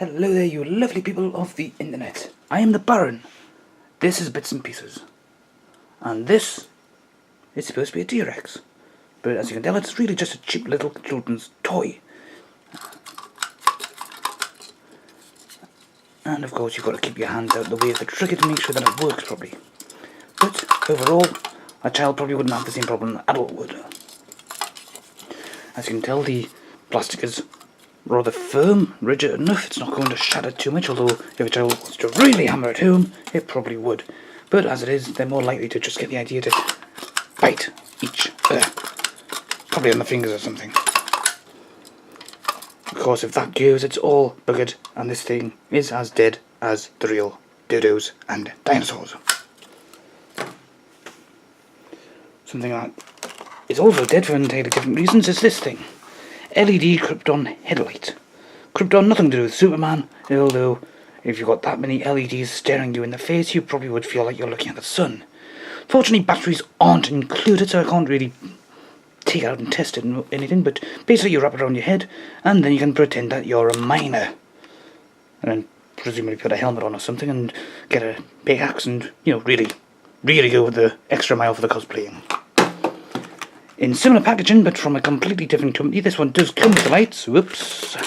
Hello there, you lovely people of the internet. I am the Baron. This is Bits and Pieces. And this is supposed to be a T-Rex. But as you can tell, it's really just a cheap little children's toy. And of course, you've got to keep your hands out of the way of the trigger to make sure that it works properly. But overall, a child probably wouldn't have the same problem an adult would. As you can tell, the plastic is rather firm, rigid enough. It's not going to shatter too much, although if a child wants to really hammer it home, it probably would. But as it is, they're more likely to just get the idea to bite each other. Probably on the fingers or something. Of course, if that goes, it's all buggered, and this thing is as dead as the real dodos and dinosaurs. Something that is also dead for entirely different reasons is this thing. LED Krypton headlight. Krypton, nothing to do with Superman, although if you've got that many LEDs staring you in the face, you probably would feel like you're looking at the sun. Fortunately, batteries aren't included, so I can't really take it out and test it and anything, but basically you wrap it around your head, and then you can pretend that you're a miner. And then presumably put a helmet on or something, and get a pickaxe and, really go with the extra mile for the cosplaying. In similar packaging, but from a completely different company, this one does come with the lights. Whoops.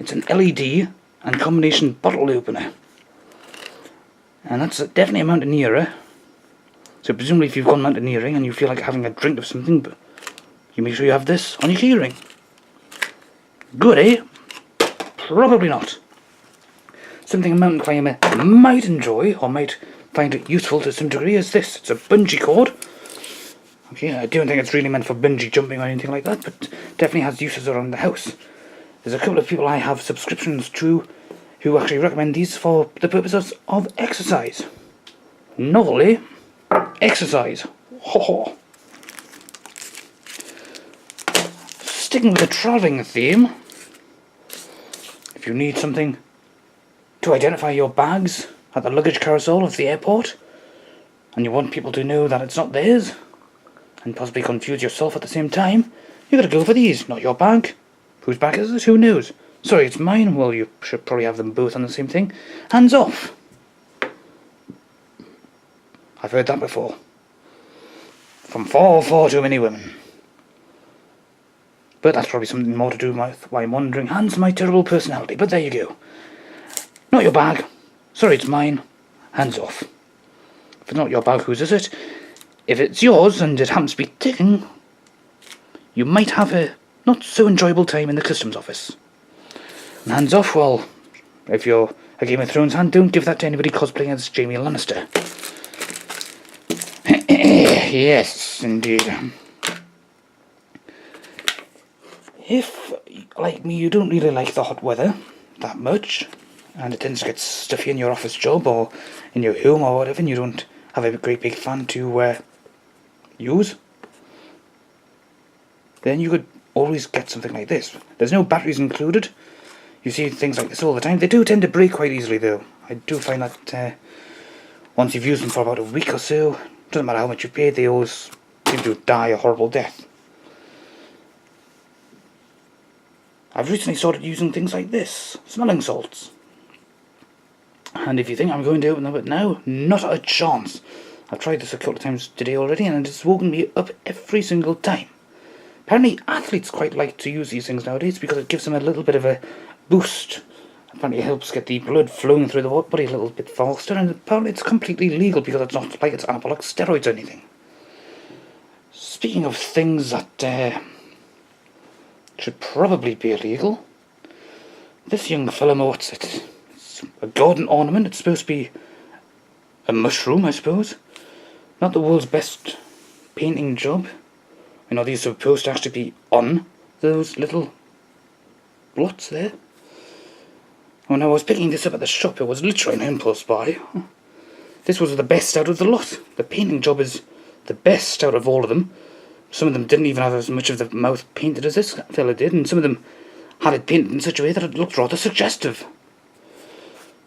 It's an LED and combination bottle opener. And that's definitely a mountaineerer. So presumably if you've gone mountaineering and you feel like having a drink of something, but you make sure you have this on your keyring. Good, eh? Probably not. Something a mountain climber might enjoy, or might find it useful to some degree, is this. It's a bungee cord. Okay, I don't think it's really meant for bungee jumping or anything like that, but definitely has uses around the house. There's a couple of people I have subscriptions to who actually recommend these for the purposes of exercise. Novel, eh? Exercise. Ho ho. Sticking with the travelling theme, if you need something to identify your bags at the luggage carousel of the airport, and you want people to know that it's not theirs, and possibly confuse yourself at the same time, you gotta go for these. Not your bag. Whose bag is it? Who knows? Sorry, it's mine. Well, you should probably have them both on the same thing. Hands off. I've heard that before. From far too many women. But that's probably something more to do with why I'm wandering hands to my terrible personality. But there you go. Not your bag. Sorry, it's mine. Hands off. If it's not your bag, whose is it? If it's yours and it happens to be ticking, you might have a not so enjoyable time in the customs office. And hands off, well, if you're a Game of Thrones fan, don't give that to anybody cosplaying as Jaime Lannister. Yes, indeed. If, like me, you don't really like the hot weather that much, and it tends to get stuffy in your office job or in your home or whatever, and you don't have a great big fan to use, then you could always get something like this. There's no batteries included. You see things like this all the time. They do tend to break quite easily though. I do find that once you've used them for about a week or so, doesn't matter how much you pay, they always seem to die a horrible death. I've recently started using things like this, smelling salts. And if you think I'm going to open them up now, not a chance. I've tried this a couple of times today already, and it's woken me up every single time. Apparently athletes quite like to use these things nowadays because it gives them a little bit of a boost. Apparently it helps get the blood flowing through the body a little bit faster, and apparently it's completely legal because it's not like it's anabolic steroids or anything. Speaking of things that should probably be illegal, this young fella, what's it? It's a garden ornament. It's supposed to be a mushroom, I suppose. Not the world's best painting job. I know these are supposed to actually be on those little blots there. When I was picking this up at the shop, it was literally an impulse buy. This was the best out of the lot. The painting job is the best out of all of them. Some of them didn't even have as much of the mouth painted as this fella did, and some of them had it painted in such a way that it looked rather suggestive.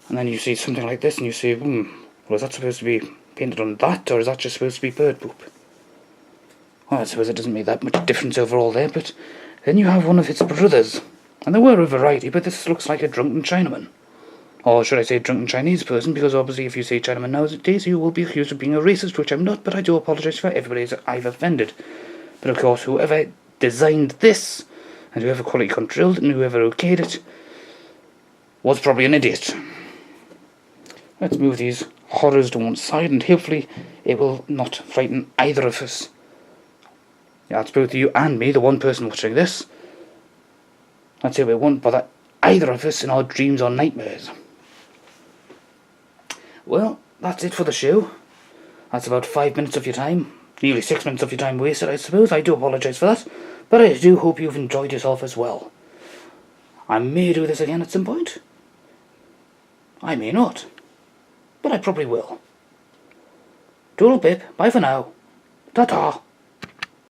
And then you see something like this and you say, well, is that supposed to be painted on that, or is that just supposed to be bird poop? Well, I suppose it doesn't make that much difference overall there, but then you have one of its brothers, And there were a variety, but this looks like a drunken Chinaman. Or should I say drunken Chinese person, because obviously if you say Chinaman nowadays, you will be accused of being a racist, which I'm not, but I do apologise for everybody I've offended. But of course, whoever designed this, and whoever quality controlled it, and whoever okayed it, was probably an idiot. Let's move these horrors to one side, and hopefully it will not frighten either of us. Yeah, it's both you and me, the one person watching this. Let's hope it won't bother either of us in our dreams or nightmares. Well, that's it for the show. That's about 5 minutes of your time. Nearly 6 minutes of your time wasted, I suppose. I do apologise for that. But I do hope you've enjoyed yourself as well. I may do this again at some point. I may not. But I probably will. Toodle pip, bye for now. Ta-ta.